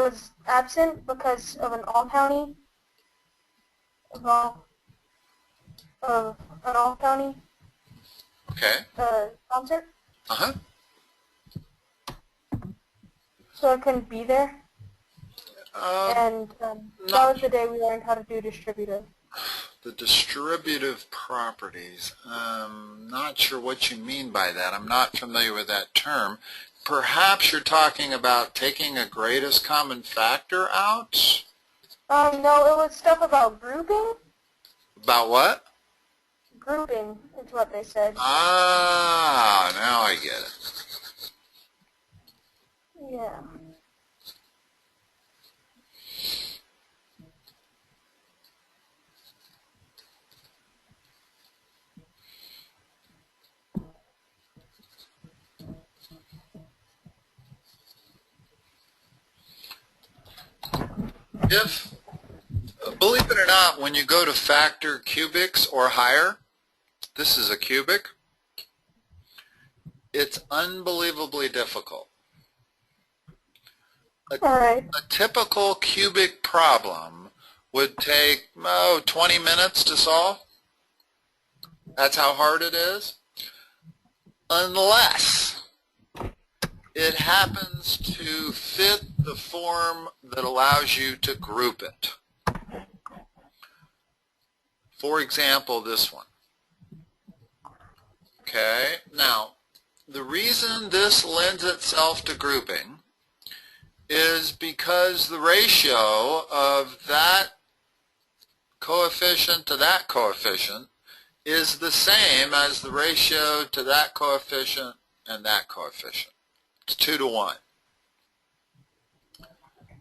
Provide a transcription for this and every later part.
was absent because of an all-county Okay. concert. Uh-huh. So I couldn't be there. And that was the day we learned how to do distributive. The distributive properties. Not sure what you mean by that. I'm not familiar with that term. Perhaps you're talking about taking a greatest common factor out? No, it was stuff about grouping. About what? Grouping is what they said. Ah, now I get it. Yeah. If, believe it or not, when you go to factor cubics or higher, this is a cubic, it's unbelievably difficult. A typical cubic problem would take, 20 minutes to solve. That's how hard it is. Unless it happens to fit the form that allows you to group it. For example, this one. Okay, now, the reason this lends itself to grouping is because the ratio of that coefficient to that coefficient is the same as the ratio to that coefficient and that coefficient. It's 2 to 1.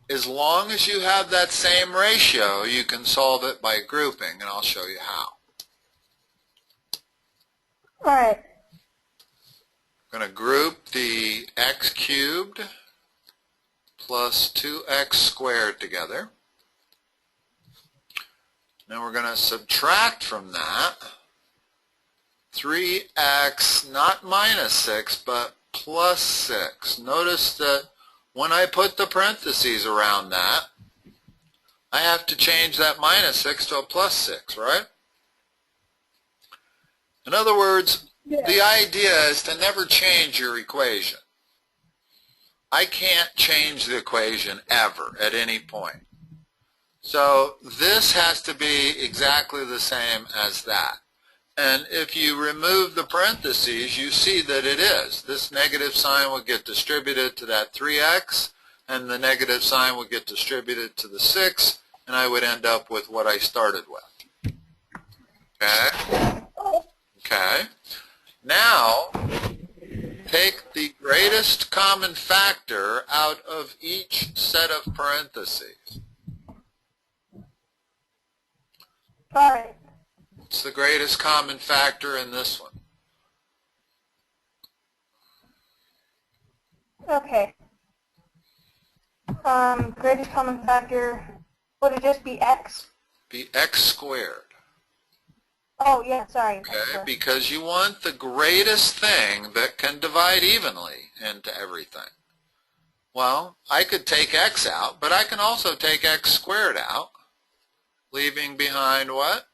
As long as you have that same ratio, you can solve it by grouping, and I'll show you how. All right. I'm going to group the x cubed plus 2x squared together. Then we're going to subtract from that 3x, not minus 6, but plus 6. Notice that when I put the parentheses around that, I have to change that minus 6 to a plus 6, right? In other words, the idea is to never change your equation. I can't change the equation ever at any point. So this has to be exactly the same as that. And if you remove the parentheses, you see that it is. This negative sign will get distributed to that 3x, and the negative sign will get distributed to the 6, and I would end up with what I started with. Okay? Okay. Now, take the greatest common factor out of each set of parentheses. All right. What's the greatest common factor in this one? Okay. Greatest common factor, would it just be x? Be x squared. Oh, yeah, sorry. Okay, because you want the greatest thing that can divide evenly into everything. Well, I could take x out, but I can also take x squared out, leaving behind what?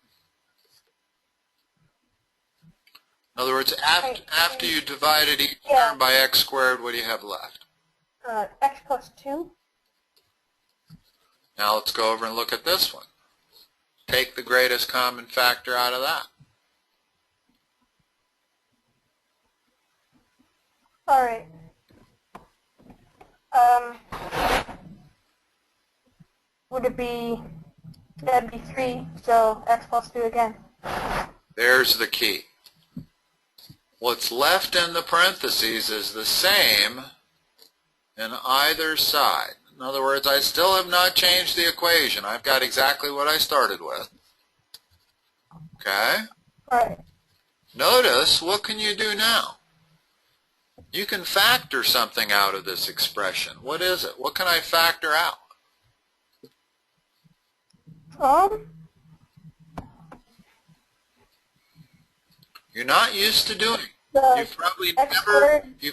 In other words, after you divided each term by x squared, what do you have left? X plus 2. Now let's go over and look at this one. Take the greatest common factor out of that. All right. Would it be, that'd be 3, so x plus 2 again. There's the key. What's left in the parentheses is the same in either side. In other words, I still have not changed the equation. I've got exactly what I started with. Okay? All right. Notice, what can you do now? You can factor something out of this expression. What is it? What can I factor out? You're not used to doing it. You've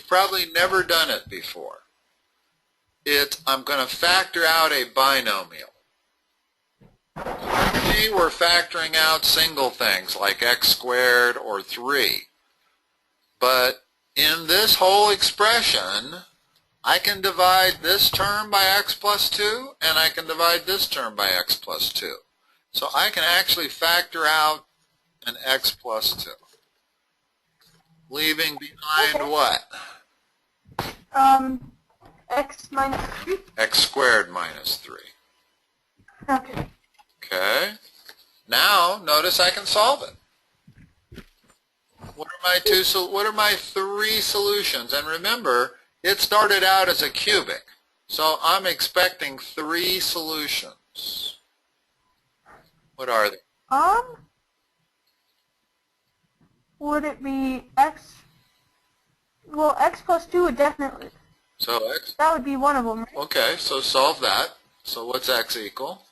probably never done it before. I'm going to factor out a binomial. Maybe we're factoring out single things like x squared or 3. But in this whole expression, I can divide this term by x plus 2, and I can divide this term by x plus 2. So I can actually factor out an x plus 2. Leaving behind what? X minus 3. X squared minus 3. Okay. Okay. Now, notice I can solve it. What are my 3 solutions? And remember, it started out as a cubic. So I'm expecting 3 solutions. What are they? Would it be x? Well, x plus 2 would definitely. So x. That would be one of them, right? Okay, so solve that. So what's x equal?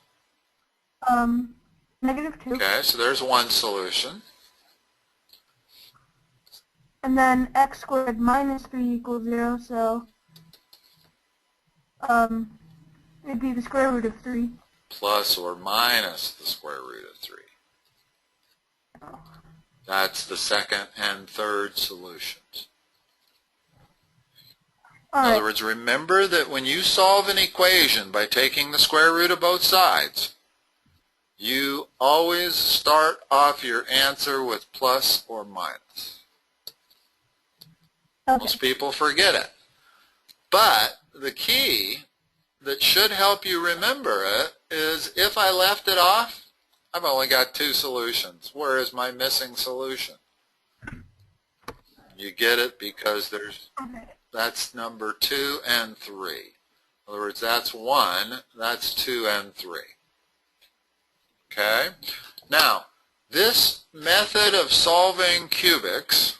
-2. Okay, so there's one solution. And then x squared minus 3 equals 0, so it'd be the square root of 3. Plus or minus the square root of 3. That's the second and third solutions. In other words, remember that when you solve an equation by taking the square root of both sides, you always start off your answer with plus or minus. Okay. Most people forget it. But the key that should help you remember it is if I left it off, I've only got 2 solutions. Where is my missing solution? You get it because that's number 2 and 3. In other words, that's 1, that's 2 and 3. Okay? Now, this method of solving cubics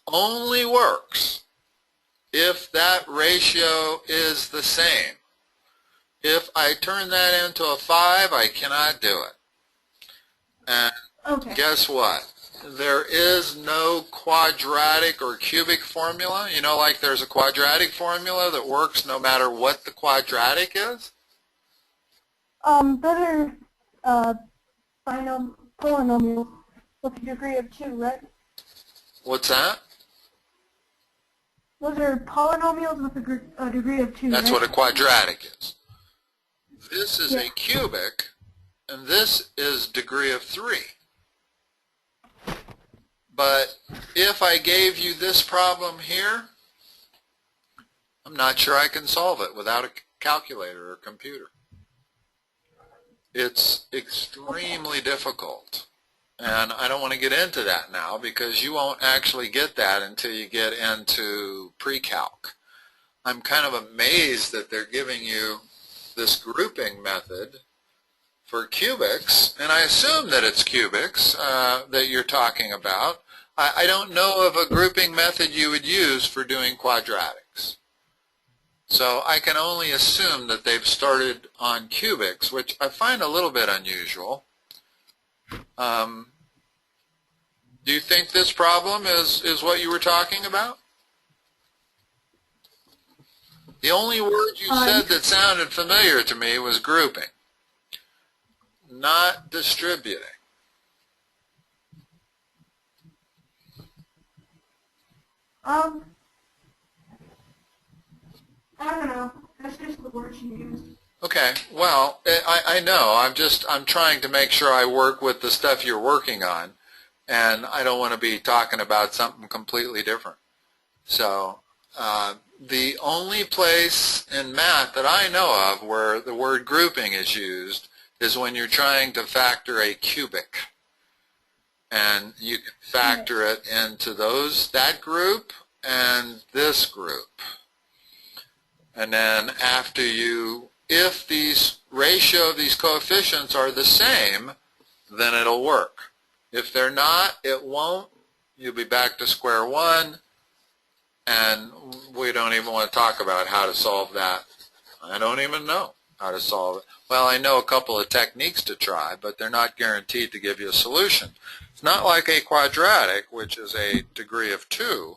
only works if that ratio is the same. If I turn that into a 5, I cannot do it. And guess what? There is no quadratic or cubic formula. You know, like there's a quadratic formula that works no matter what the quadratic is? Those are polynomials with a degree of 2, right? What's that? Those are polynomials with a degree of 2, That's right? what a quadratic is. This is a cubic, and this is degree of 3. But if I gave you this problem here, I'm not sure I can solve it without a calculator or computer. It's extremely difficult. And I don't want to get into that now because you won't actually get that until you get into pre-calc. I'm kind of amazed that they're giving you this grouping method for cubics, and I assume that it's cubics that you're talking about. I don't know of a grouping method you would use for doing quadratics. So I can only assume that they've started on cubics, which I find a little bit unusual. Do you think this problem is what you were talking about? The only word you said that sounded familiar to me was grouping, not distributing. I don't know. That's just the word she used. Okay, well, I know. I'm trying to make sure I work with the stuff you're working on, and I don't want to be talking about something completely different. So the only place in math that I know of where the word grouping is used is when you're trying to factor a cubic. And you can factor it into that group and this group. And then after if these ratio of these coefficients are the same, then it'll work. If they're not, it won't. You'll be back to square one, and we don't even want to talk about how to solve that. I don't even know how to solve it. Well, I know a couple of techniques to try, but they're not guaranteed to give you a solution. It's not like a quadratic, which is a degree of 2.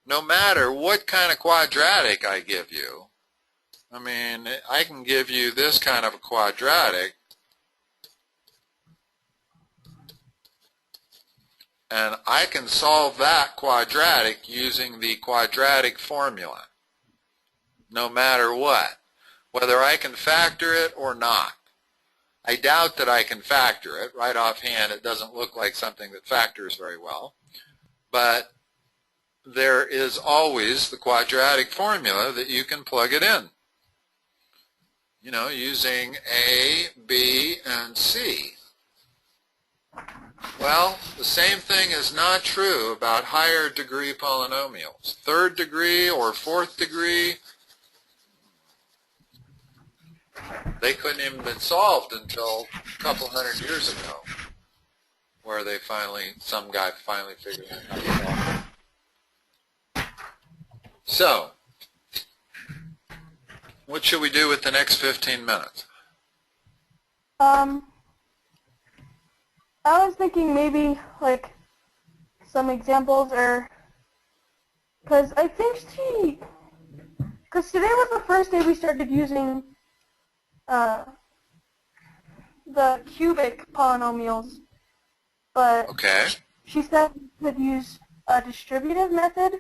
No matter what kind of quadratic I give you, I mean, I can give you this kind of a quadratic, and I can solve that quadratic using the quadratic formula, no matter what, whether I can factor it or not. I doubt that I can factor it. Right offhand, it doesn't look like something that factors very well. But there is always the quadratic formula that you can plug it in. You know, using A, B, and C. Well, the same thing is not true about higher degree polynomials. Third degree or fourth degree, they couldn't even been solved until a couple hundred years ago, where they some guy finally figured out how to solve it. So, what should we do with the next 15 minutes? I was thinking maybe like some examples, or because I think because today was the first day we started using the cubic polynomials, but Okay. she said we could use a distributive method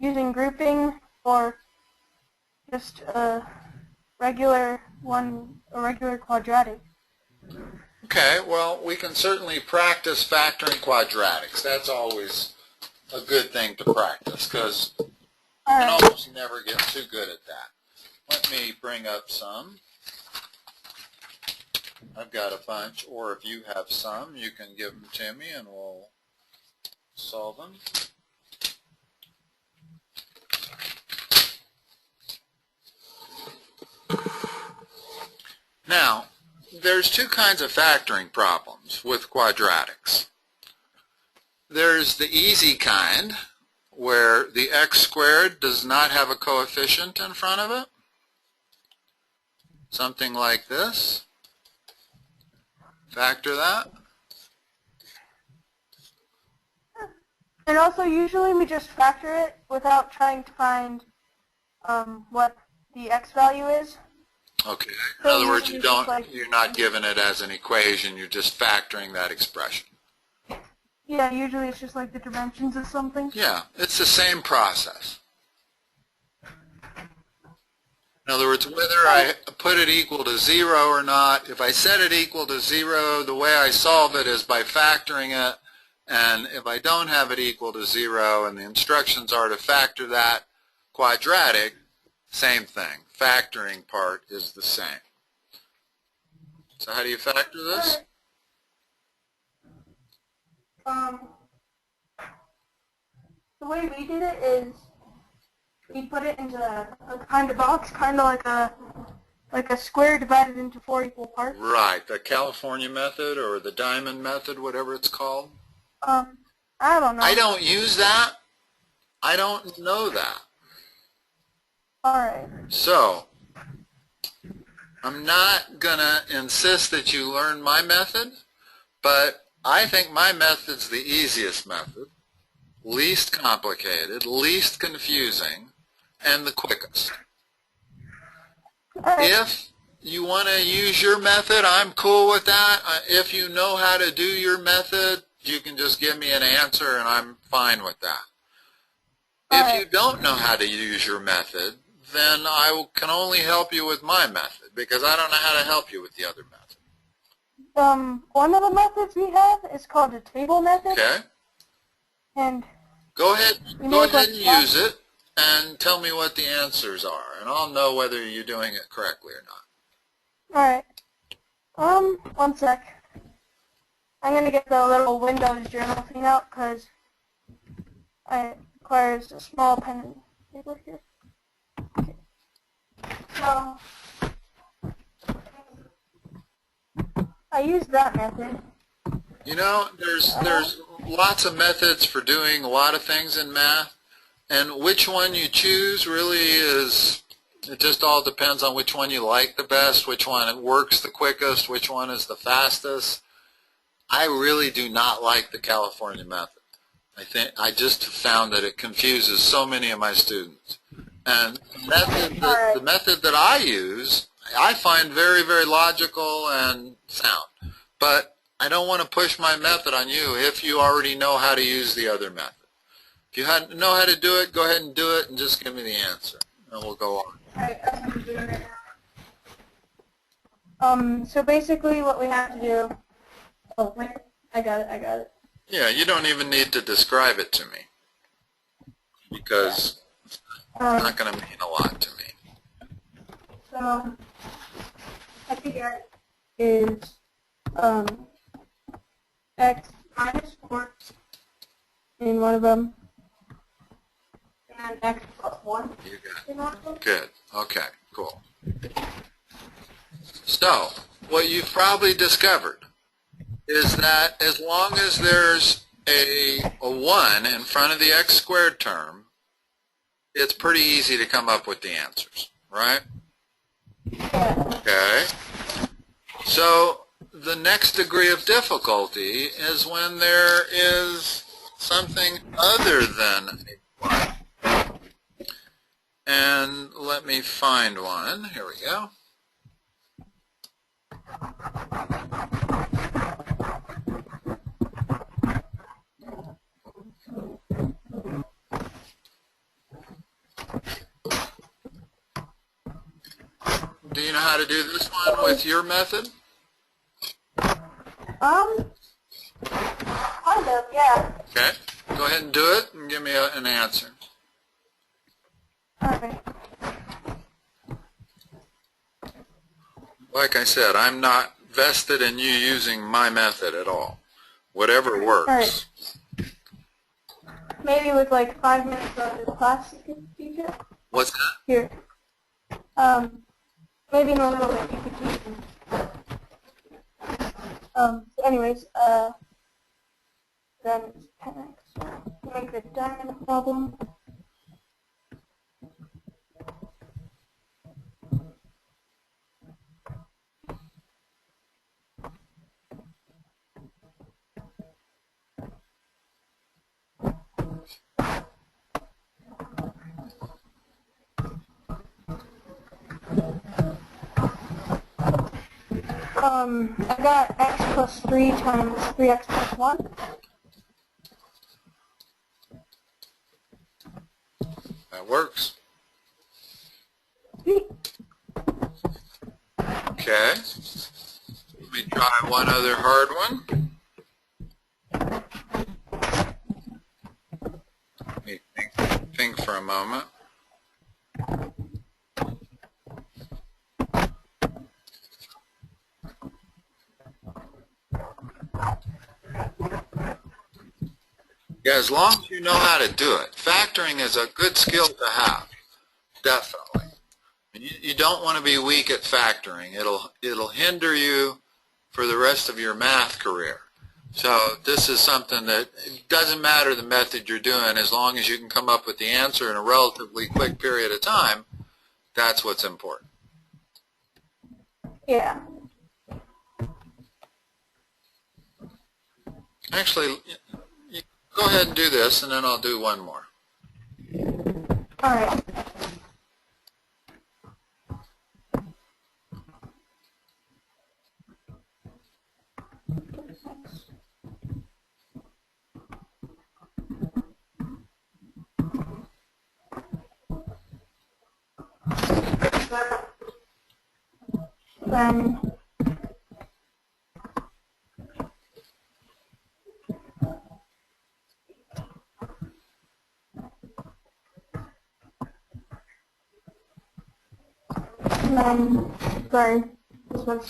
using grouping, or just a regular quadratic. Okay, well, we can certainly practice factoring quadratics. That's always a good thing to practice, because you can almost never get too good at that. Let me bring up some. I've got a bunch, or if you have some, you can give them to me and we'll solve them. Now, there's two kinds of factoring problems with quadratics. There's the easy kind, where the x squared does not have a coefficient in front of it. Something like this. Factor that. And also, usually we just factor it without trying to find what the x value is. Okay. In other words, you're not given it as an equation, you're just factoring that expression. Yeah, usually it's just like the dimensions of something. Yeah, it's the same process. In other words, whether I put it equal to 0 or not, if I set it equal to 0, the way I solve it is by factoring it. And if I don't have it equal to 0 and the instructions are to factor that quadratic, same thing. Factoring part is the same. So how do you factor this? The way we did it is we put it into a kind of box, kind of like a square divided into 4 equal parts. Right, the California method or the diamond method, whatever it's called. I don't know. I don't use that. I don't know that. Alright. So, I'm not going to insist that you learn my method, but I think my method's the easiest method, least complicated, least confusing, and the quickest. If you want to use your method, I'm cool with that. If you know how to do your method, you can just give me an answer and I'm fine with that. If you don't know how to use your method, then I can only help you with my method, because I don't know how to help you with the other method. One of the methods we have is called a table method. Okay. And go ahead and use it and tell me what the answers are, and I'll know whether you're doing it correctly or not. Alright. One sec. I'm going to get the little Windows journal thing out, because it requires a small pen and paper here. Okay. So, I use that method. You know, there's lots of methods for doing a lot of things in math, and which one you choose really is, it just all depends on which one you like the best, which one works the quickest, which one is the fastest. I really do not like the California method. I just found that it confuses so many of my students. And the method that I use, I find very, very logical and sound. But I don't want to push my method on you if you already know how to use the other method. If you know how to do it, go ahead and do it and just give me the answer. And we'll go on. So basically what we have to do, oh, wait, I got it. Yeah, you don't even need to describe it to me because it's not going to mean a lot to me. So, I figure is x minus 4 in one of them, and x plus 1 in one of them. Good. Okay, cool. So, what you've probably discovered is that as long as there's a 1 in front of the x squared term, it's pretty easy to come up with the answers, right? Okay. So, the next degree of difficulty is when there is something other than a 1. And let me find one. Here we go. Do you know how to do this one with your method? Kind of, yeah. Okay. Go ahead and do it and give me an answer. Alright. Like I said, I'm not vested in you using my method at all. Whatever works. Alright. Maybe with like 5 minutes of the class you can teach it? What's that? Here. Maybe in a little bit you could teach them. So anyways, then it's 10x. So make the diamond problem. I got x plus 3 times 3x plus 1. That works. Sweet. Okay. Let me try one other hard one. Let me think for a moment. Yeah, as long as you know how to do it. Factoring is a good skill to have, definitely. You don't want to be weak at factoring. It'll hinder you for the rest of your math career. So this is something that it doesn't matter the method you're doing, as long as you can come up with the answer in a relatively quick period of time, that's what's important. Yeah. Actually, go ahead and do this, and then I'll do one more. All right. Then sorry, this one's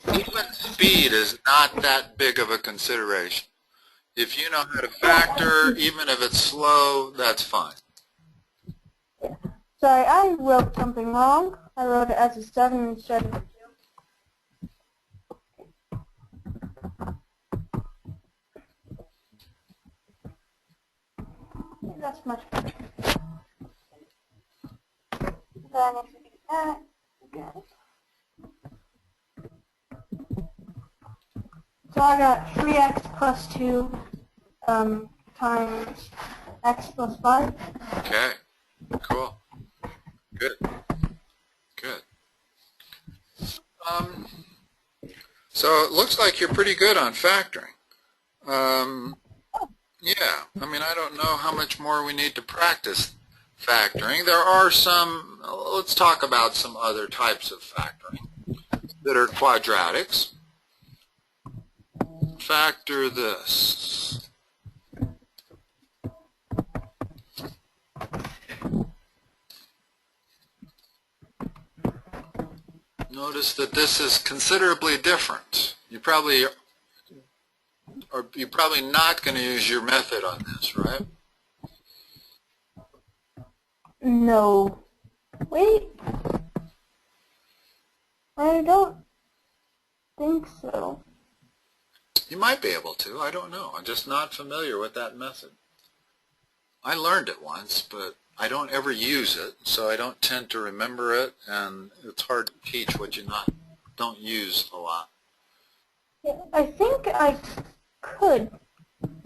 even speed is not that big of a consideration. If you know how to factor, even if it's slow, that's fine. Sorry, I wrote something wrong. I wrote it as a 7 instead of a 2. That's much better. Then if you do that again. I got 3x plus 2 times x plus 5. Okay, cool. Good. Good. So it looks like you're pretty good on factoring. Yeah, I mean, I don't know how much more we need to practice factoring. There are some, let's talk about some other types of factoring that are quadratics. Factor this. Notice that this is considerably different. You're probably not going to use your method on this, right? No. Wait. I don't think so. You might be able to. I don't know. I'm just not familiar with that method. I learned it once, but I don't ever use it, so I don't tend to remember it, and it's hard to teach what you don't use a lot. Yeah, I think I could,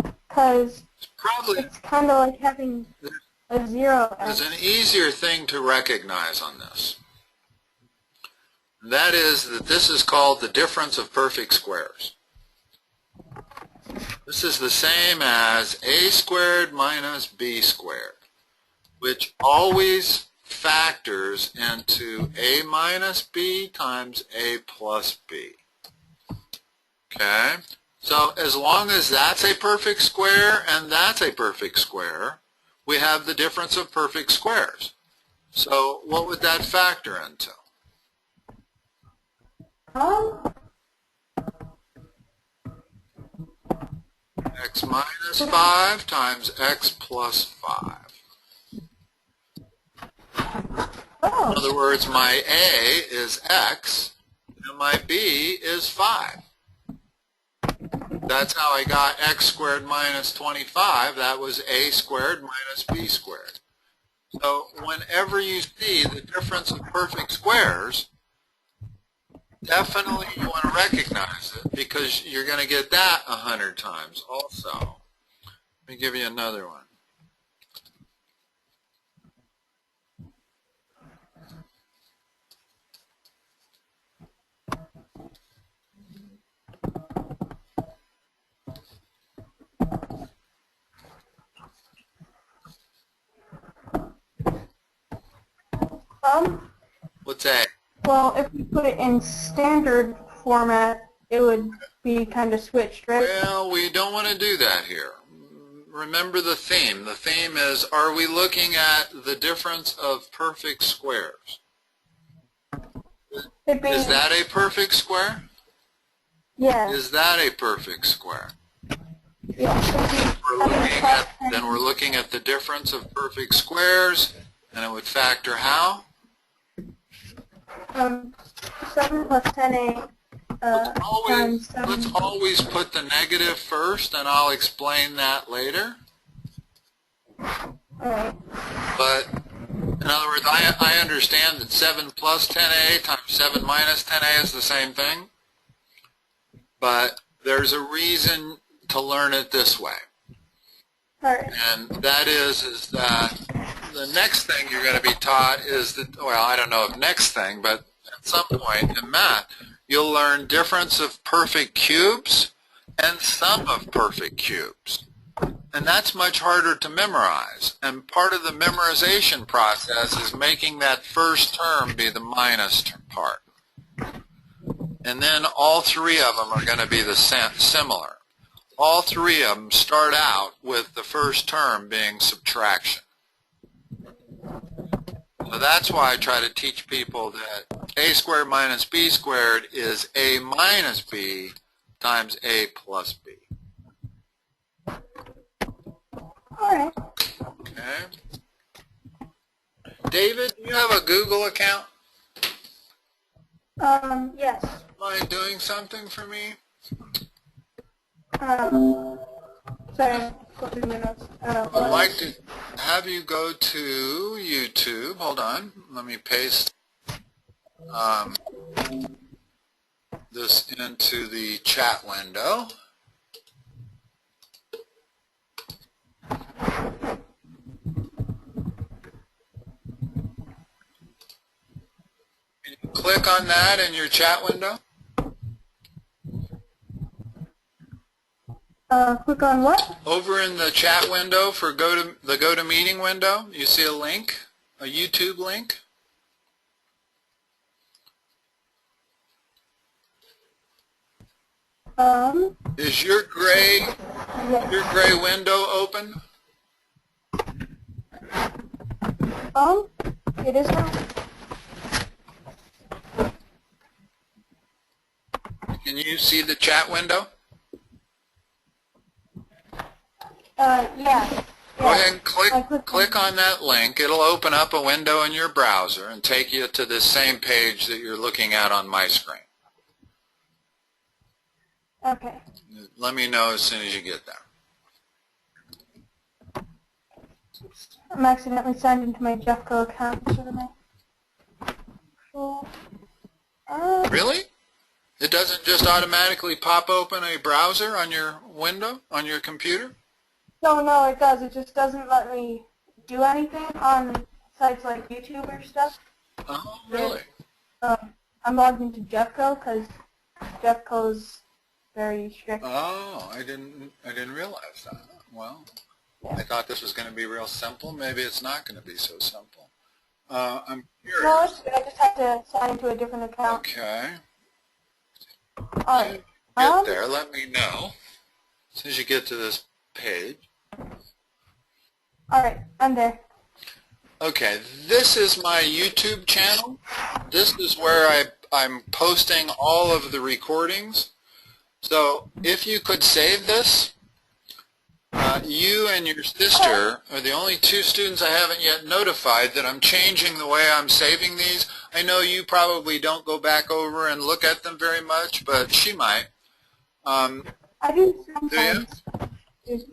because it's kind of like having a 0. There's an easier thing to recognize on this. That is that this is called the difference of perfect squares. This is the same as a squared minus b squared, which always factors into a minus b times a plus b. Okay? So as long as that's a perfect square and that's a perfect square, we have the difference of perfect squares. So what would that factor into? X minus 5 times x plus 5. In other words, my a is x and my b is 5. That's how I got x squared minus 25. That was a squared minus b squared. So whenever you see the difference of perfect squares, definitely you want to recognize it, because you're going to get that 100 times also. Let me give you another one. What's that? Well, if we put it in standard format, it would be kind of switched, right? Well, we don't want to do that here. Remember the theme. The theme is, are we looking at the difference of perfect squares? Is that a perfect square? Yeah. Is that a perfect square? Yeah. Then we're looking at the difference of perfect squares, and it would factor how? 7 plus 10a times 7. Let's always put the negative first, and I'll explain that later. Alright. But, in other words, I understand that 7 plus 10a times 7 minus 10a is the same thing. But there's a reason to learn it this way. Alright. And that is that the next thing you're going to be taught is that, well, I don't know if next thing, but at some point in math, you'll learn difference of perfect cubes and sum of perfect cubes. And that's much harder to memorize. And part of the memorization process is making that first term be the minus part. And then all three of them are going to be similar. All three of them start out with the first term being subtraction. So that's why I try to teach people that a squared minus b squared is a minus b times a plus b. Alright. Okay. David, do you have a Google account? Yes. Mind doing something for me? Sorry, flipping my notes. I'd like to have you go to YouTube. Hold on. Let me paste this into the chat window. Can you click on that in your chat window? Click on what? Over in the chat window for the GoToMeeting window, you see a link, a YouTube link. Is your gray window open? It is now. Can you see the chat window? Yeah. Go ahead and click on that link. It'll open up a window in your browser and take you to the same page that you're looking at on my screen. Okay. Let me know as soon as you get there. I'm accidentally signed into my Jeffco account. Really? It doesn't just automatically pop open a browser on your window, on your computer? No, it does. It just doesn't let me do anything on sites like YouTube or stuff. Oh, really? I'm logged into Jeffco because Jeffco's very strict. Oh, I didn't realize that. Well, yeah. I thought this was going to be real simple. Maybe it's not going to be so simple. I'm curious. No, it's good. I just have to sign into a different account. Okay. All right. Get there. Let me know as soon as you get to this page. All right, I'm there. Okay, this is my YouTube channel. This is where I'm posting all of the recordings. So if you could save this, you and your sister are the only two students I haven't yet notified that I'm changing the way I'm saving these. I know you probably don't go back over and look at them very much, but she might. I do sometimes.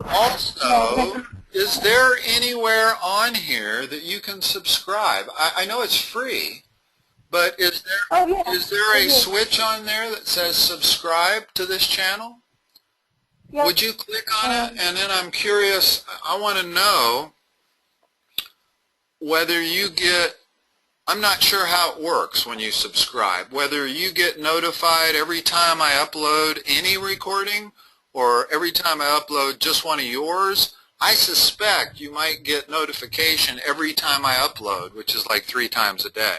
Also, is there anywhere on here that you can subscribe? I know it's free, but is there a switch on there that says subscribe to this channel? Yep. Would you click on it? And then I'm curious, I want to know whether you get, I'm not sure how it works when you subscribe, whether you get notified every time I upload any recording or every time I upload just one of yours. I suspect you might get notification every time I upload, which is like 3 times a day.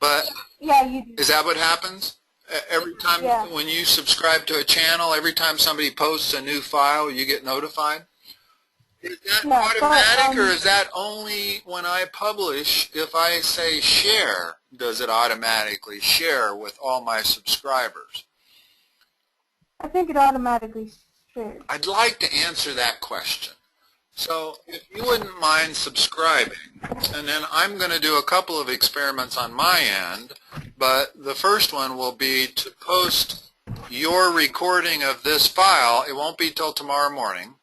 But yeah, you do. Is that what happens? Every time when you subscribe to a channel, every time somebody posts a new file, you get notified? Is that automatic, or is that only when I publish? If I say share, does it automatically share with all my subscribers? I think it automatically shares. I'd like to answer that question. So if you wouldn't mind subscribing, and then I'm going to do a couple of experiments on my end, but the first one will be to post your recording of this file. It won't be till tomorrow morning,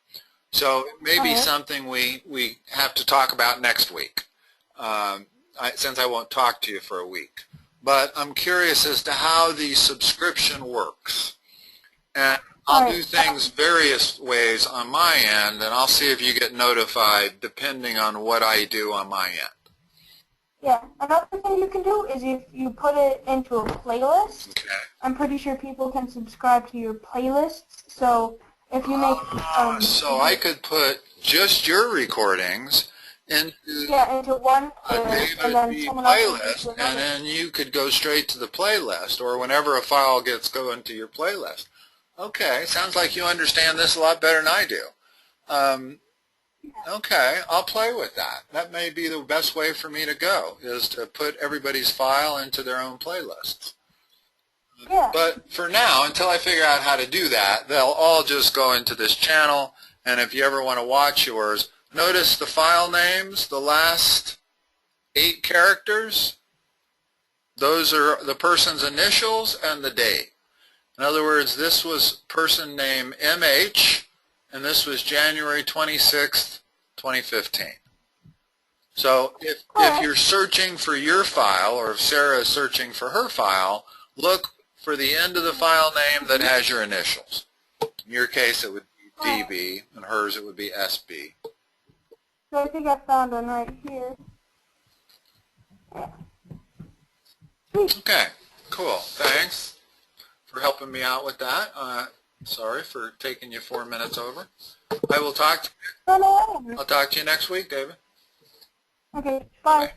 so it may be something we have to talk about next week, since I won't talk to you for a week. But I'm curious as to how the subscription works. And I'll do things various ways on my end, and I'll see if you get notified depending on what I do on my end. Yeah, another thing you can do is if you put it into a playlist. Okay. I'm pretty sure people can subscribe to your playlists. So if you make so I could put just your recordings into one playlist, and then someone else and then you could go straight to the playlist, or whenever a file gets going to your playlist. Okay, sounds like you understand this a lot better than I do. Okay, I'll play with that. That may be the best way for me to go, is to put everybody's file into their own playlists. Yeah. But for now, until I figure out how to do that, they'll all just go into this channel, and if you ever want to watch yours, notice the file names, the last 8 characters, those are the person's initials and the date. In other words, this was person name MH, and this was January 26th, 2015. So if you're searching for your file, or if Sarah is searching for her file, look for the end of the file name that has your initials. In your case, it would be DB, and hers it would be SB. So I think I found one right here. Yeah. Sweet. Okay, cool. Thanks for helping me out with that. Sorry for taking you 4 minutes over. I will talk to you. No, no. I'll talk to you next week, David. Okay, bye. Bye.